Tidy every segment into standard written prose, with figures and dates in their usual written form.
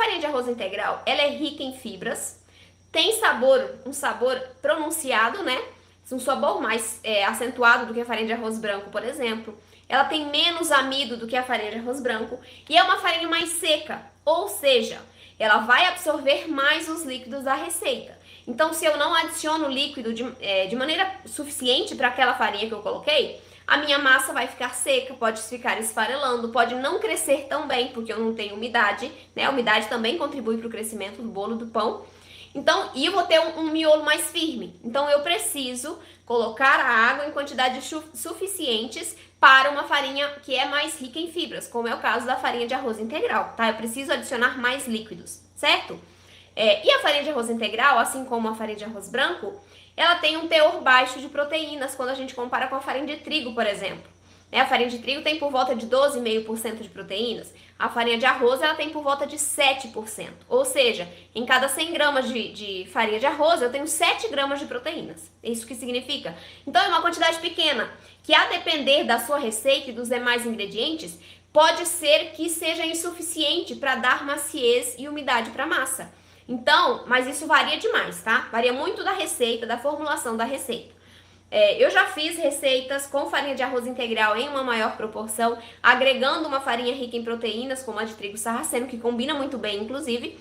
farinha de arroz integral, ela é rica em fibras, tem sabor, um sabor pronunciado, né? Um sabor mais acentuado do que a farinha de arroz branco, por exemplo. Ela tem menos amido do que a farinha de arroz branco e é uma farinha mais seca, ou seja, ela vai absorver mais os líquidos da receita. Então, se eu não adiciono líquido de maneira suficiente para aquela farinha que eu coloquei, a minha massa vai ficar seca, pode ficar esfarelando, pode não crescer tão bem, porque eu não tenho umidade, né? A umidade também contribui para o crescimento do bolo, do pão. Então, e eu vou ter um miolo mais firme. Então, eu preciso colocar a água em quantidades suficientes para uma farinha que é mais rica em fibras, como é o caso da farinha de arroz integral, tá? Eu preciso adicionar mais líquidos, certo? E a farinha de arroz integral, assim como a farinha de arroz branco, ela tem um teor baixo de proteínas quando a gente compara com a farinha de trigo, por exemplo. A farinha de trigo tem por volta de 12,5% de proteínas. A farinha de arroz ela tem por volta de 7%. Ou seja, em cada 100 gramas de farinha de arroz eu tenho 7 gramas de proteínas. É isso que significa. Então é uma quantidade pequena, que a depender da sua receita e dos demais ingredientes, pode ser que seja insuficiente para dar maciez e umidade para a massa. Então, mas isso varia demais, tá? Varia muito da receita, da formulação da receita. Eu já fiz receitas com farinha de arroz integral em uma maior proporção, agregando uma farinha rica em proteínas, como a de trigo sarraceno, que combina muito bem, inclusive.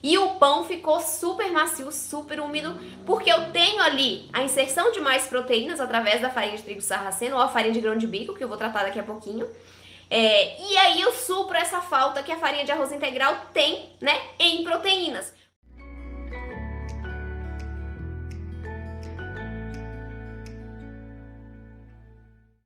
E o pão ficou super macio, super úmido, porque eu tenho ali a inserção de mais proteínas através da farinha de trigo sarraceno ou a farinha de grão de bico, que eu vou tratar daqui a pouquinho. E aí eu supro essa falta que a farinha de arroz integral tem, né, em proteínas.